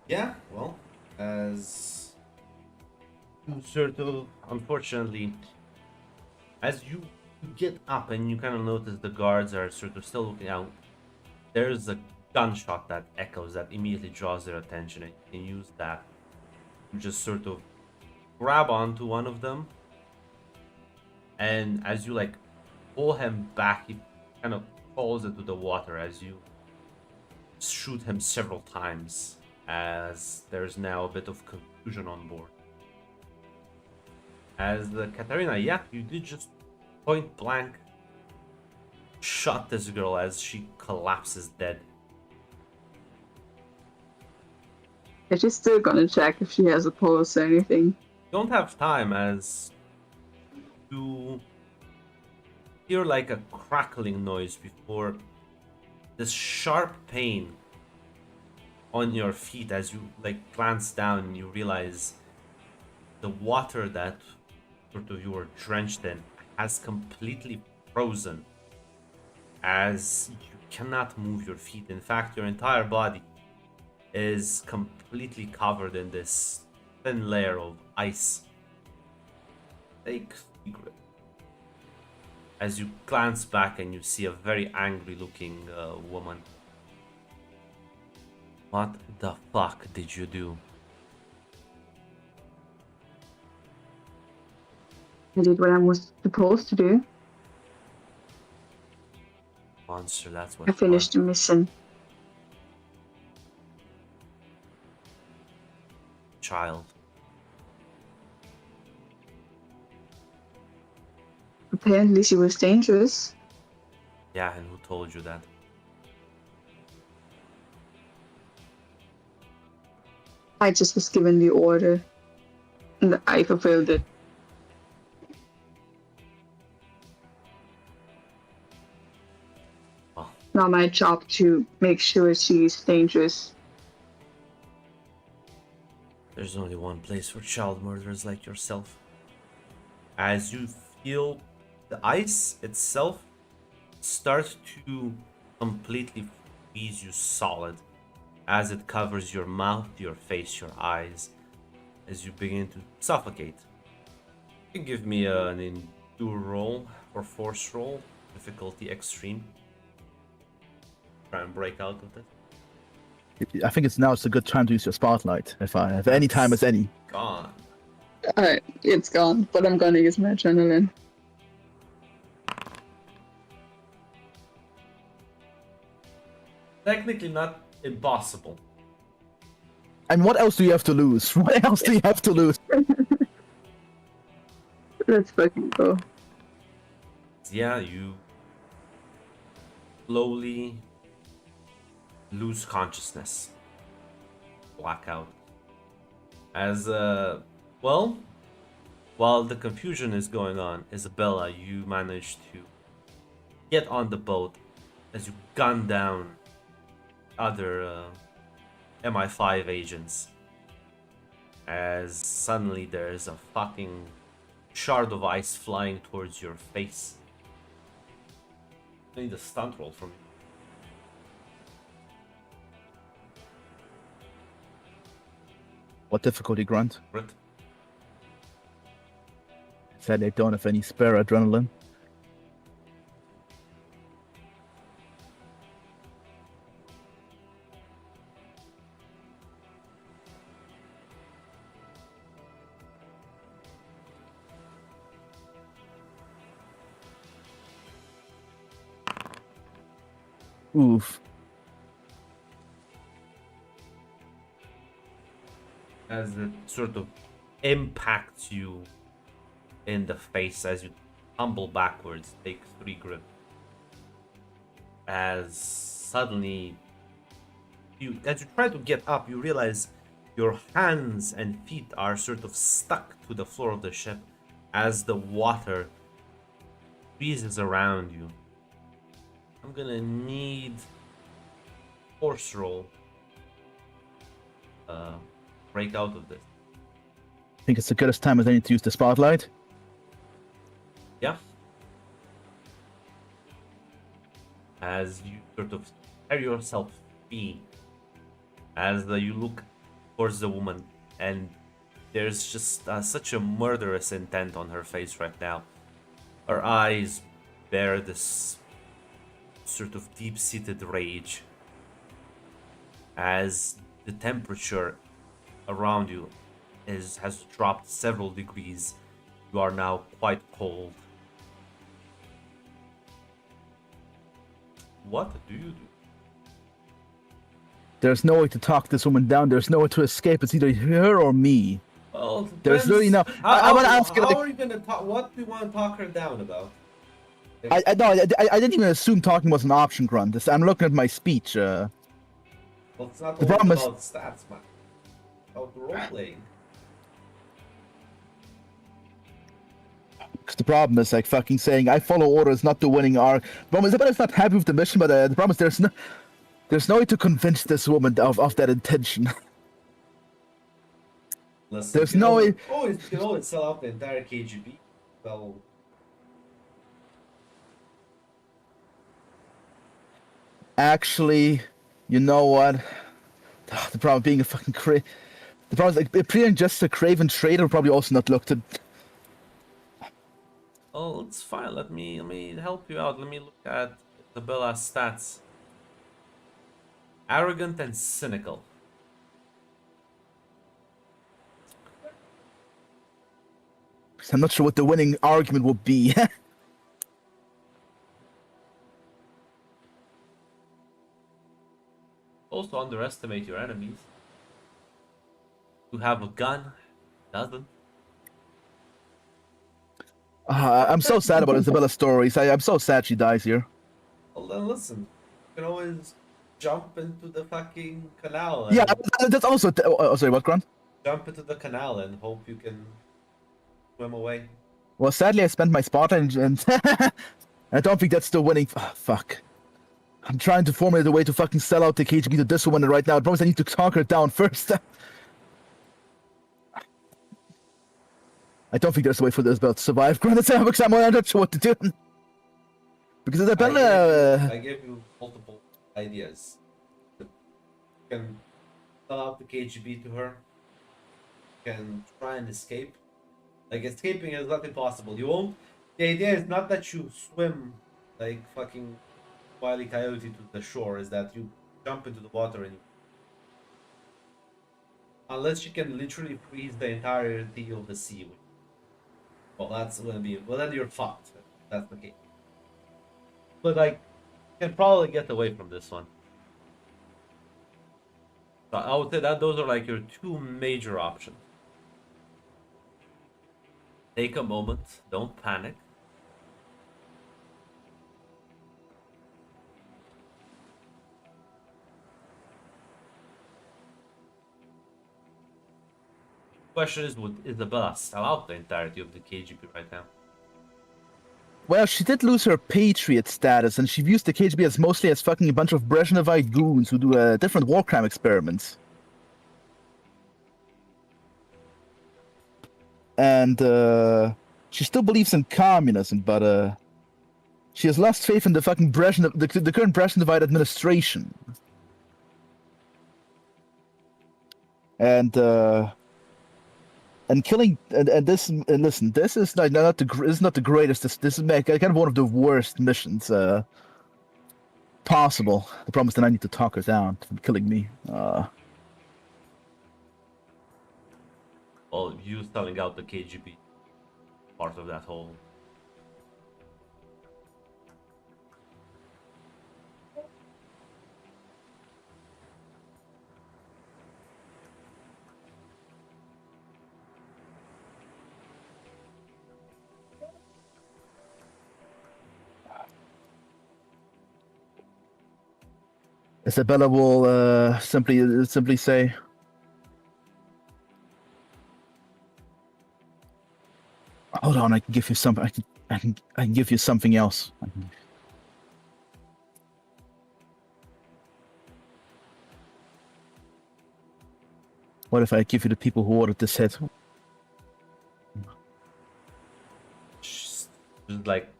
Yeah, well, as you sort of, unfortunately, as you get up and you kind of notice the guards are sort of still looking out, there's a gunshot that echoes that immediately draws their attention, and you can use that to just sort of grab onto one of them, and as you like pull him back, he kind of falls into the water as you shoot him several times, as there's now a bit of confusion on board. As the Katarina, yeah, you did just point blank shot this girl as she collapses dead. Yeah, she's still gonna check if she has a pulse or anything. You don't have time, as you hear like a crackling noise before this sharp pain on your feet as you like glance down and you realize the water that sort of you were drenched in has completely frozen, as you cannot move your feet. In fact, your entire body is completely covered in this thin layer of ice. Take a grip. As you glance back and you see a very angry looking woman. What the fuck did you do? I did what I was supposed to do. Monster, that's what I finished the mission. Child. Apparently she was dangerous. Yeah, and who told you that? I just was given the order. And I fulfilled it. Well, Now my job to make sure she's dangerous. there's only one place for child murderers like yourself. As you feel the ice itself start to completely freeze you solid, as it covers your mouth, your face, your eyes, as you begin to suffocate. You can give me an endure roll or force roll, difficulty extreme. Try and break out of this. I think it's a good time to use your spotlight. If any time is any. Gone. Alright, it's gone, but I'm gonna use my adrenaline. Technically not impossible. And what else do you have to lose? What else do you have to lose? Let's fucking go. Yeah, you slowly lose consciousness. Blackout. As, well, while the confusion is going on, Isabella, you manage to get on the boat as you gun down other MI5 agents. As suddenly there's a fucking shard of ice flying towards your face. I need a stunt roll from you. What difficulty, Grunt? Crit. Said they don't have any spare adrenaline. Oof. As it sort of impacts you in the face as you tumble backwards, take 3 grip. As suddenly, as you try to get up, you realize your hands and feet are sort of stuck to the floor of the ship as the water freezes around you. I'm gonna need force roll. Break out of this. I think it's the goodest time as any to use the spotlight. Yeah. As you sort of tear yourself free, as you look towards the woman, and there's just such a murderous intent on her face right now. Her eyes bear this sort of deep-seated rage, as the temperature around you has dropped several degrees. You are now quite cold. What do you do? There's no way to talk this woman down. There's no way to escape. It's either her or me. Well, it There's really depends. no. I want to ask you. How Like, are you gonna talk? What do you want to talk her down about? I no, I didn't even assume talking was an option, Grunt. I'm looking at my speech. Well, it's not The always problem is- about stats, man. It's about role playing. The problem is like fucking saying I follow orders, not the winning arc. The problem is Isabella's not happy with the mission, but the problem is there's no way to convince this woman of that intention. Listen, There's you no know, way. you can always sell out the entire KGB. So Actually, you know what? The problem being a fucking the problem is like appearing just a craven trader would probably also not look to. oh, it's fine. Let me help you out. Let me look at Isabella's stats. Arrogant and cynical. I'm not sure what the winning argument would be. Also underestimate your enemies. You have a gun, doesn't. I'm so sad about Isabella's stories. I'm so sad she dies here. Well then listen, you can always jump into the fucking canal and Yeah, that's also. Oh, sorry, what, Grant? jump into the canal and hope you can swim away. Well, sadly, I spent my spot and I don't think that's the winning. Oh, fuck. I'm trying to formulate a way to fucking sell out the KGB to this woman right now. I promise I need to talk her down first. I don't think there's a way for this belt to survive, Grant, because I'm not sure what to do. Because Isabella. I gave you multiple ideas. You can sell out the KGB to her. You can try and escape. Like escaping is not impossible. You won't. The idea is not that you swim like fucking Wile E. Coyote to the shore. Is that you jump into the water and unless you can literally freeze the entirety of the sea. Well, that's gonna be. Well, then you're fucked. If that's the case. But like, you can probably get away from this one. So I would say that those are like your two major options. Take a moment. Don't panic. Question is, would Isabella sell out the entirety of the KGB right now? Well, she did lose her patriot status, and she views the KGB as mostly as fucking a bunch of Brezhnevite goons who do different war crime experiments. And she still believes in communism, but she has lost faith in the fucking the current Brezhnevite administration. And killing and this and listen, this is not the greatest. This is kind of one of the worst missions possible. The problem is that I need to talk her down from killing me. Well, you selling out the KGB, part of that whole. Isabella will simply say, "Hold on, I can give you something. I can give you something else." What if I give you the people who ordered this hit? Just like,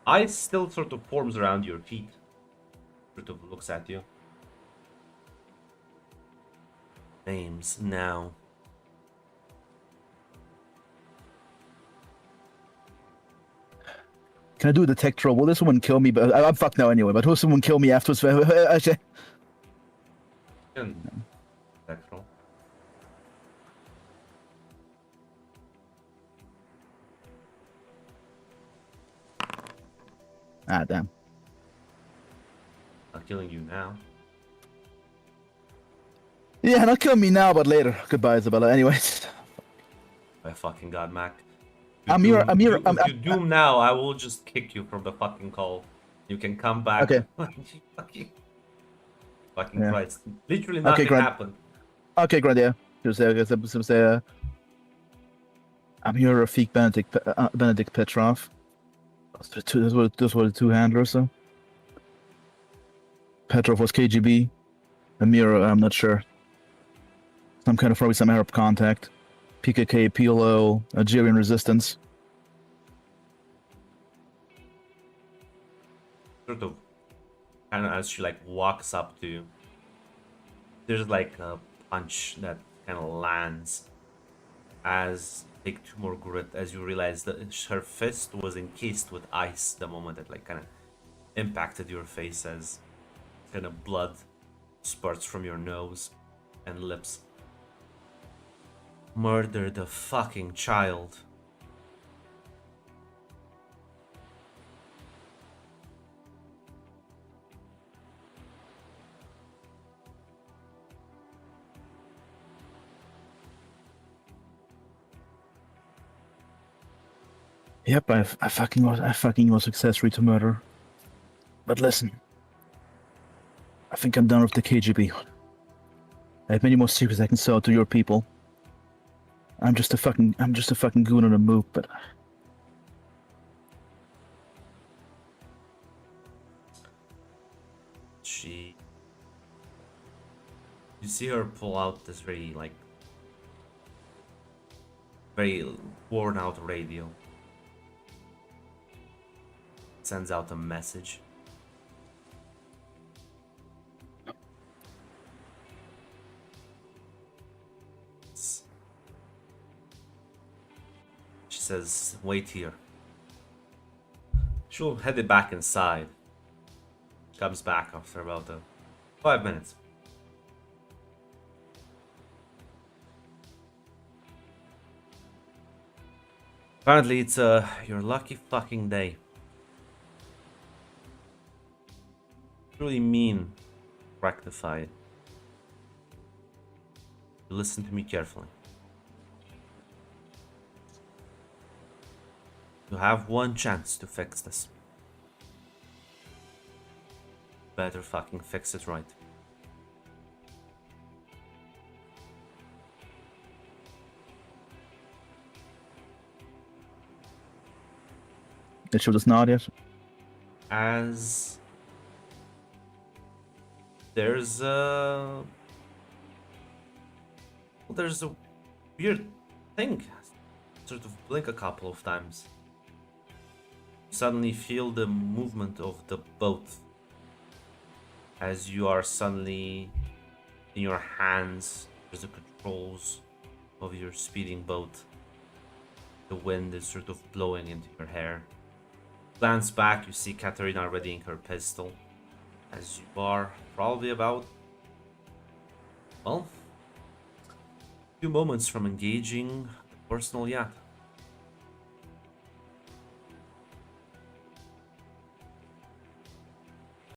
ice still sort of forms around your feet. Sort of looks at you. Names now. Can I do a detect roll? Will this woman kill me? But I'm fucked now anyway. But will someone kill me afterwards? Actually, Detect roll. damn. Not killing you now. Yeah, not kill me now, but later. Goodbye, Isabella. Anyways, My fucking god, Mac. I'm If you doom now, I will just kick you from the fucking call. You can come back. okay. Fucking Yeah. Christ. Literally Okay, nothing Grant. happened. Okay, Grant. Yeah. Just say, I'm here, Rafik Benedict Petrov. Those were the two handlers. So. Petrov was KGB. Amir, I'm not sure. Probably some Arab contact. PKK, PLO, Algerian resistance. Sort of, kind of as she like walks up to you, there's like a punch that kind of lands as take two more grit as you realize that her fist was encased with ice the moment it like kind of impacted your face as kind of blood spurts from your nose and lips. Murder the fucking child. Yep, I fucking was accessory to murder. But listen, I think I'm done with the KGB. I have many more secrets I can sell to your people. I'm just a fucking goon on a move, but You see her pull out this very worn out radio. Sends out a message. She says, wait here. She'll head it back inside. Comes back after about 5 minutes. Apparently it's your lucky fucking day. Really mean rectify it. Listen to me carefully. You have one chance to fix this. Better fucking fix it right. it should just nod yet. As there's a weird thing. Sort of blink a couple of times. Suddenly feel the movement of the boat as you are suddenly in your hands. There's the controls of your speeding boat. The wind is sort of blowing into your hair. Glance back, you see Katerina readying her pistol as you are probably about, well, a few moments from engaging the personal yacht.